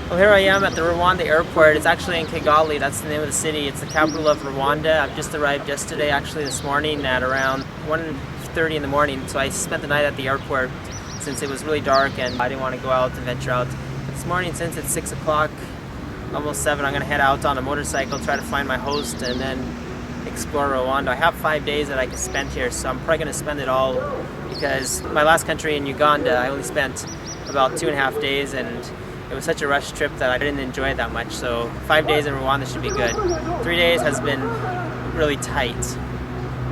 Well, here I am at the Rwanda airport. It's actually in Kigali. That's the name of the city. It's the capital of Rwanda. I've just arrived yesterday, actually this morning at around 1:30 in the morning. So I spent the night at the airport since it was really dark and I didn't want to go out and venture out. This morning, since it's 6 o'clock, almost 7, I'm going to head out on a motorcycle, try to find my host, and then explore Rwanda. I have 5 days that I can spend here, so I'm probably going to spend it all because my last country in Uganda, I only spent about 2.5 days, and it was such a rush trip that I didn't enjoy it that much. So 5 days in Rwanda should be good. 3 days has been really tight.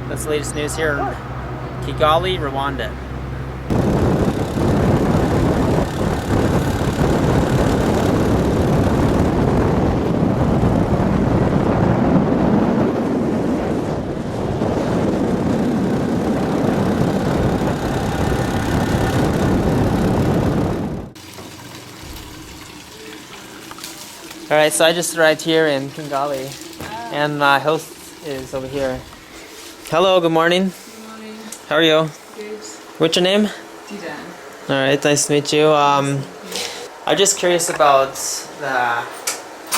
That's the latest news here in Kigali, Rwanda. Alright, so I just arrived here in Kigali, and my host is over here. Hello, good morning. Good morning. How are you? Good. What's your name? Didan. Alright, nice to meet you. I'm just curious about the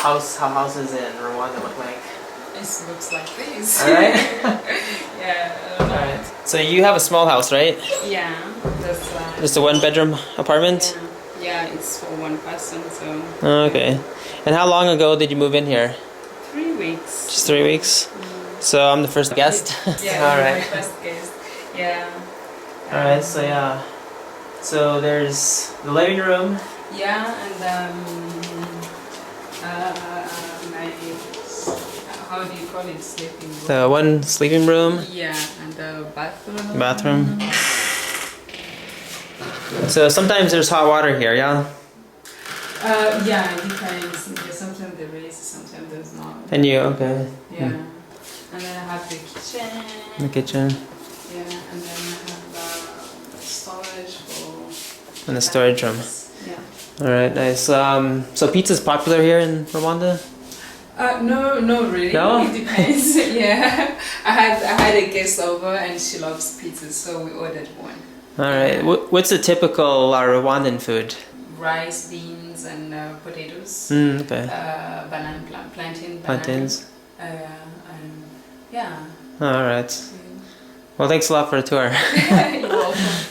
how houses in Rwanda look like. It looks like this. Alright? Yeah. Alright. So you have a small house, right? Yeah. That's Just a one-bedroom apartment? yeah, it's for one person, so. Okay. And how long ago did you move in here? 3 weeks. Just 3 weeks? So I'm the first guest? Yeah, Alright. my first guest. Yeah. Alright, so yeah. So there's the living room. Yeah, and my, how do you call it, sleeping room? The one sleeping room. Yeah, and the bathroom. Bathroom. So sometimes there's hot water here, yeah? Yeah, it depends. Sometimes there is, sometimes there's not. And you, okay. Yeah. And then I have the kitchen. The kitchen. Yeah, and then I have storage for. And the storage room. Yeah. Alright, nice. So pizza's popular here in Rwanda? No, not really. No? It depends. Yeah. I had a guest over and she loves pizza, so we ordered one. Alright, what's the typical Rwandan food? Rice, beans, and potatoes. Okay. Plantains. Plantains. And yeah. Alright. Well, thanks a lot for the tour. You're welcome.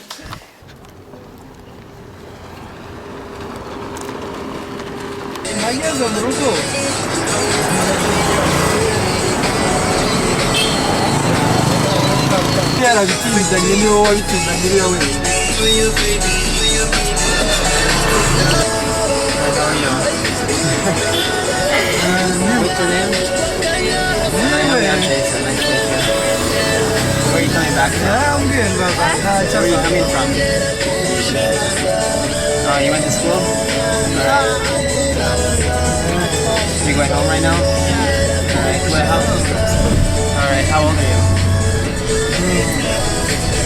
What's your name? I'm Jason. Nice to meet you. Where are you coming back from? Where are you coming from? Oh, you went to school? Alright. You going home right now? Alright. Alright, how old are you?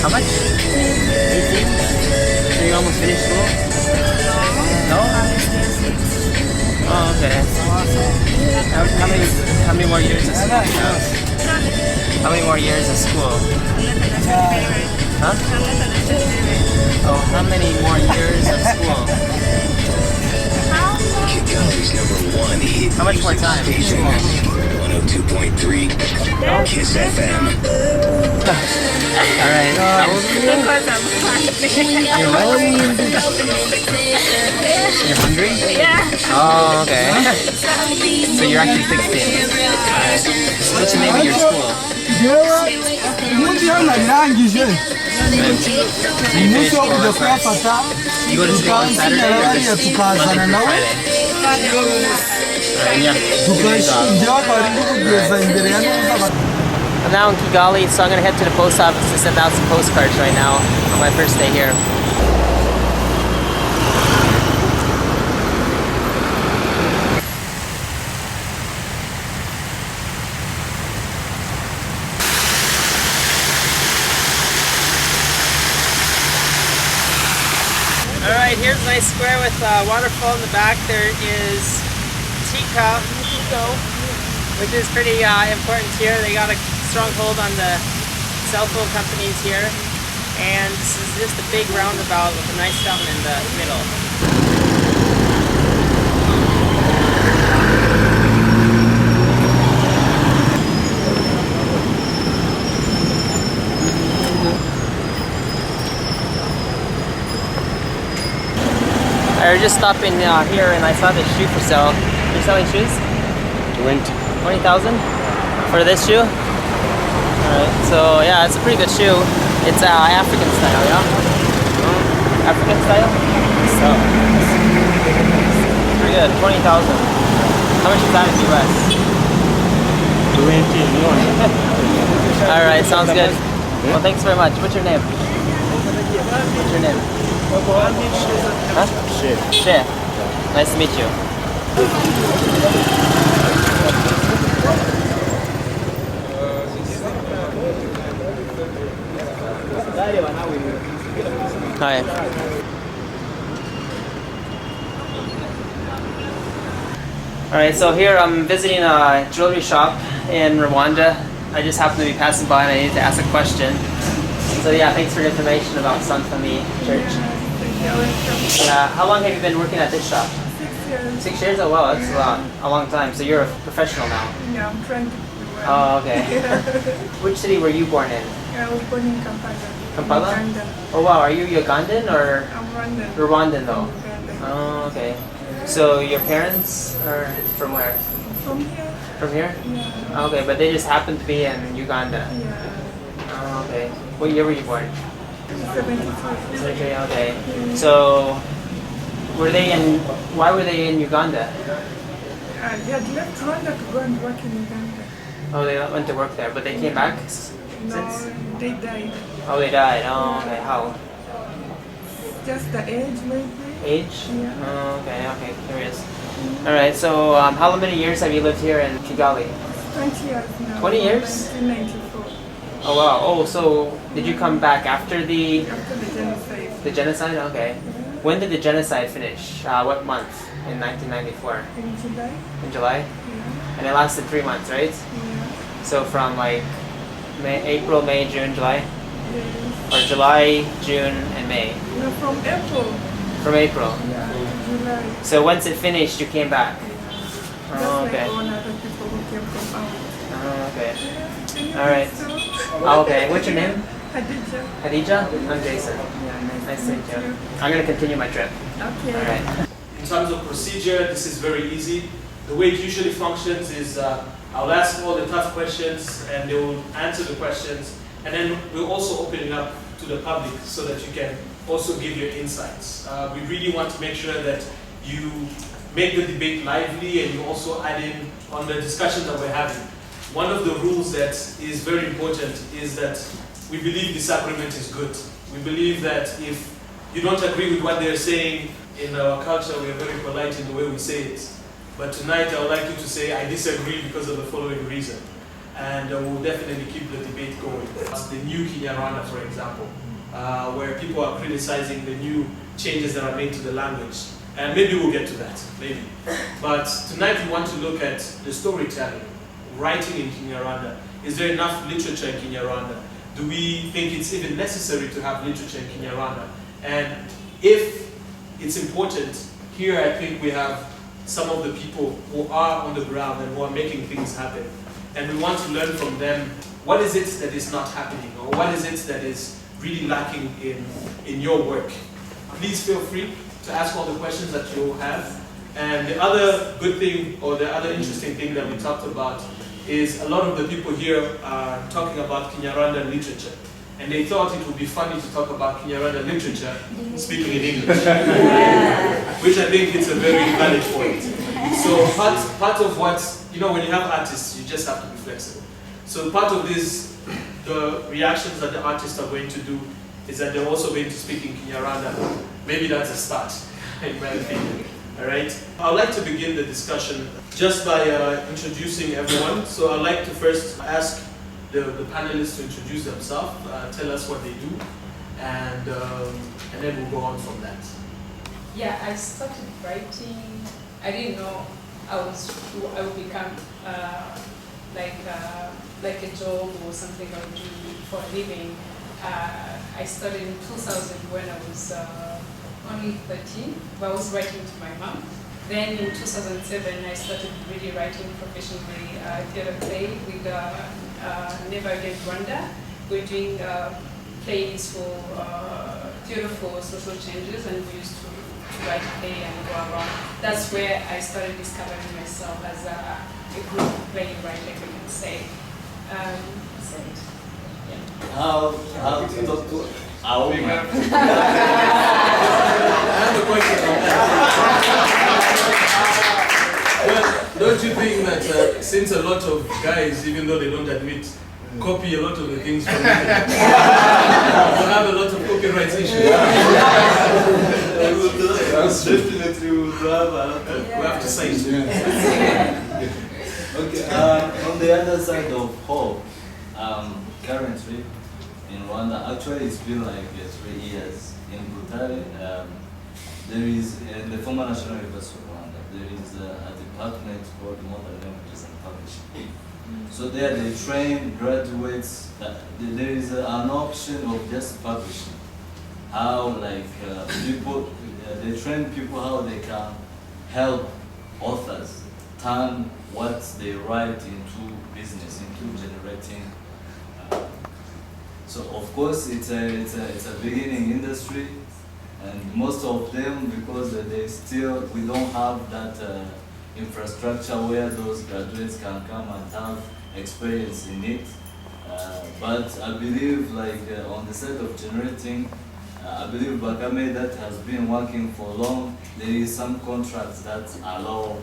How much? 18? So you almost finished school? No? Oh, okay. How many more years of school do you have? How many more years of school? Huh? Oh, how many more years of school? Kigali's #1 hit How much more time? station, 102.3 Kiss FM. Alright. How old are you? You're what? You're hungry? Yeah. Oh, okay. So you're actually 16. Alright. So what's the name of your school? You finish school on Friday. You go to school on Saturday or just Monday through Friday? Alright, yeah. 2 days off. I'm now in Kigali, so I'm going to head to the post office to send out some postcards right now on my first day here. Alright, here's a nice square with a waterfall in the back. There is Tika, which is pretty important here. They got a strong hold on the cell phone companies here. And this is just a big roundabout with a nice fountain in the middle. I was just stopping here and I saw this shoe for sale. You're selling shoes? 20,000 for this shoe? Alright, so yeah, it's a pretty good shoe. It's African style, yeah? African style? So, it's pretty good, 20,000. How much is that in US? 20. Alright, sounds good. Well, thanks very much. What's your name? What's your name? Huh? Shea. Nice to meet you. Hi. Alright, so here I'm visiting a jewelry shop in Rwanda. I just happened to be passing by and I need to ask a question. So yeah, thanks for the information about Son Famille Church. How long have you been working at this shop? 6 years. 6 years? Oh wow, that's a long time. So you're a professional now? Yeah, I'm trying to do well. Oh, okay. Which city were you born in? Yeah, I was born in Kampala. Kampala? Uganda. Oh wow, are you Ugandan or I'm Rwandan. Rwandan though? Uganda. Oh, okay. So your parents are from where? From here? From here? Yeah. Okay, but they just happen to be in Uganda. Yeah. Oh, okay. What year were you born? 72. Okay. So, why were they in Uganda? They had left Rwanda to go and work in Uganda. Oh, they went to work there, but they came back No, since? they died. Oh, they died. Oh, okay. How? Just the age, maybe. Age? Yeah. Oh, okay, curious. Alright, so how many years have you lived here in Kigali? 20 years now. 20 years? 1994. Oh wow, oh, so did you come back after the After the genocide. genocide? Okay. When did the genocide finish? What month? In 1994? In July. In July? Yeah. And it lasted 3 months, right? Yeah. So from like April, May, June, July? Yes. Or July, June, and May? No, from April. From April. Yeah, to July. So once it finished, you came back? Just Oh, okay. like all other people who came from out. Oh, okay. Yeah. Alright. So, Oh, okay. What's your name? Khadija. Khadija? I'm Jason. Yeah, Nice to meet you. I'm going to continue my trip. Okay. Alright. In terms of procedure, this is very easy. The way it usually functions is I'll ask all the tough questions and they will answer the questions, and then we'll also open it up to the public so that you can also give your insights. We really want to make sure that you make the debate lively and you also add in on the discussion that we're having. One of the rules that is very important is that we believe disagreement is good. We believe that if you don't agree with what they're saying, in our culture we are very polite in the way we say it. But tonight I would like you to say, I disagree because of the following reason. And we'll definitely keep the debate going. That's the new Kinyarwanda, for example, where people are criticizing the new changes that are made to the language. And maybe we'll get to that, maybe. But tonight we want to look at the storytelling, writing in Kinyarwanda. Is there enough literature in Kinyarwanda? Do we think it's even necessary to have literature in Kinyarwanda? And if it's important, here I think we have some of the people who are on the ground and who are making things happen. And we want to learn from them, what is it that is not happening, or what is it that is really lacking in your work. Please feel free to ask all the questions that you have. And the other good thing, or the other interesting thing that we talked about, is a lot of the people here are talking about Kinyarwanda literature. And they thought it would be funny to talk about Kinyarwanda literature speaking in English. Which I think is a very valid point. So part of what, when you have artists, you just have to be flexible. So part of this, the reactions that the artists are going to do is that they're also going to speak in Kinyarwanda. Maybe that's a start, in my opinion. All right. I'd like to begin the discussion just by introducing everyone. So I'd like to first ask the panelists to introduce themselves, tell us what they do, and then we'll go on from that. Yeah, I started writing. I didn't know I would become like a job or something I would do for a living. I started in 2000 when I was only 13, but I was writing to my mom. Then in 2007, I started really writing professionally theater play with Never Again Rwanda. We're doing plays for theater for social changes, and we used to write play and go around. That's where I started discovering myself as a group playwright, like we can say. That's it. Yeah. How to talk to our woman? I have a question on that. Well, don't you think that since a lot of guys, even though they don't admit, copy a lot of the things from you, you have a lot of copyright issues? Definitely we would have a lot of. We have to say it. Okay, on the other side of hope, currently in Rwanda, actually it's been like 3 years. In Butare, there is, in the former National University of Rwanda, there is a department called Modern Languages and Publishing. So there they train graduates, there is an option of just publishing. How like people, they train people how they can help authors turn what they write into business, into generating. So of course it's a beginning industry, and most of them, because we don't have that infrastructure where those graduates can come and have experience in it. But I believe like on the side of generating, I believe Bakame that has been working for long, there is some contracts that allow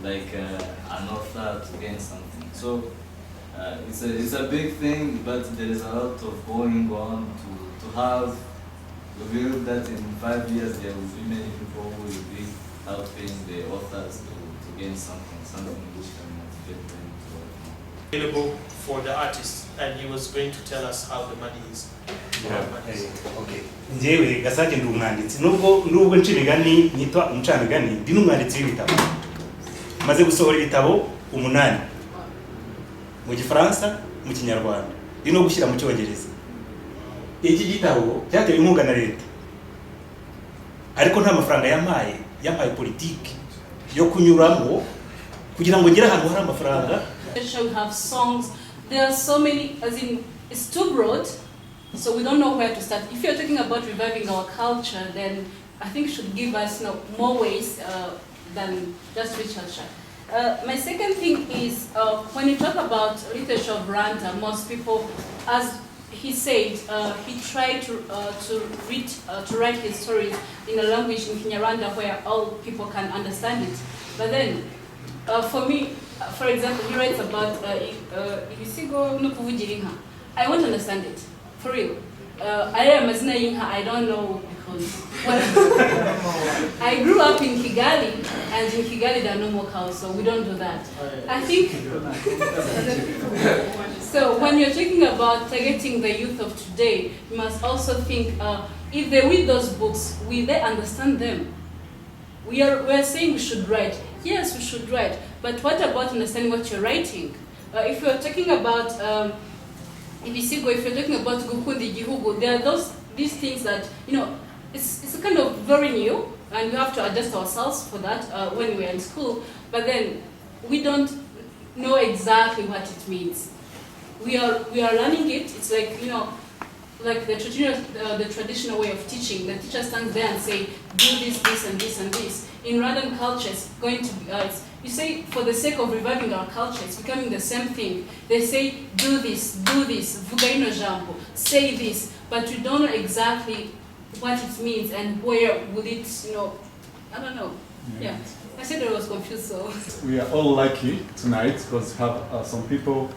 like an author to gain something. So it's a big thing, but there is a lot of going on to have. We believe that in 5 years there will be many people who will be helping the authors to gain something which can motivate them to work more. Available for the artist, and he was going to tell us how the money is. Okay. Njyewe Gasake ndi umwanditsi nubwo ncimigani nitwa umucamigani ndi n'umwanditsi w'ibitabo. Maze gusohora ibitabo 8 mu Gifaransa, mu Kinyarwanda, ndi no gushyira mu Cyongereza. Iki gitabo cyatewe inkunga na leta, ariko nta mafaranga yampaye politiki yo kunyuramo kugira ngo ngere ahantu hari amafaranga. We have songs. There are so many, as in, it's too broad, so we don't know where to start. If you're talking about reviving our culture, then I think you should give us more ways than just literature. My second thing is, when you talk about literature of Rwanda, most people, as he said, he tried to write his stories in a language in Kinyarwanda where all people can understand it. But then, for me, for example, he writes about I won't understand it, for real. I don't know, because I grew up in Kigali, and in Kigali there are no more cows, so we don't do that. I think, so when you're talking about targeting the youth of today, you must also think, if they read those books, will they understand them? We are saying we should write. Yes, we should write, but what about understanding what you're writing? If you're talking about, if you're talking about Gukundi Gihugu, there are these things that, it's kind of very new, and we have to adjust ourselves for that when we're in school, but then we don't know exactly what it means. We are learning it. It's like, like the traditional way of teaching. The teacher stands there and say, do this, this, and this, and this. In Rwandan culture, it's going to be, you say, for the sake of reviving our culture, it's becoming the same thing. They say, do this, vuga ino jambo, say this, but you don't know exactly what it means and where will it, I don't know. Yeah. I said I was confused, so. We are all lucky tonight because we have some people.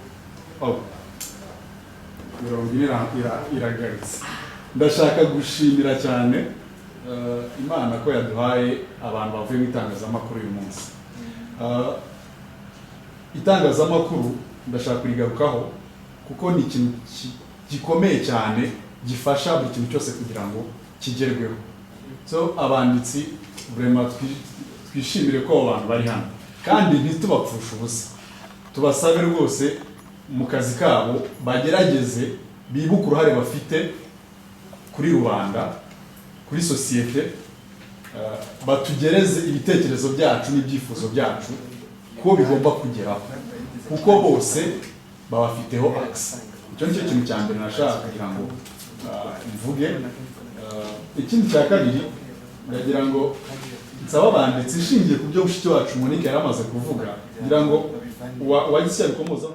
Iragarutse. Ndashaka gushimira cyane Imana ko yaduhaye abantu bavuye mu itangazamakuru uyu munsi. Itangazamakuru ndashaka kurigarukaho kuko ni ikintu gikomeye cyane gifasha buri kintu cyose kugira ngo kigerweho. So abanditsi vraiment twishimire ko abantu bari hano kandi ntitubapfusha ubusa. Tubasabe rwose mu kazi kabo bagerageze bibuka uruhare bafite kuri rubanda, kuri societe, batugereze ibitekerezo byacu n'ibyifuzo byacu ko bigomba kugeraho kuko bose babafiteho access. Icyo nicyo kintu cya mbere nashaka kugira ngo mvuge. Ikindi cya kabiri ndagira ngo nsaba abanditsi ishingiye ku byo mushiki wacu Monique yari amaze kuvuga ngira ngo wagiye bikomoza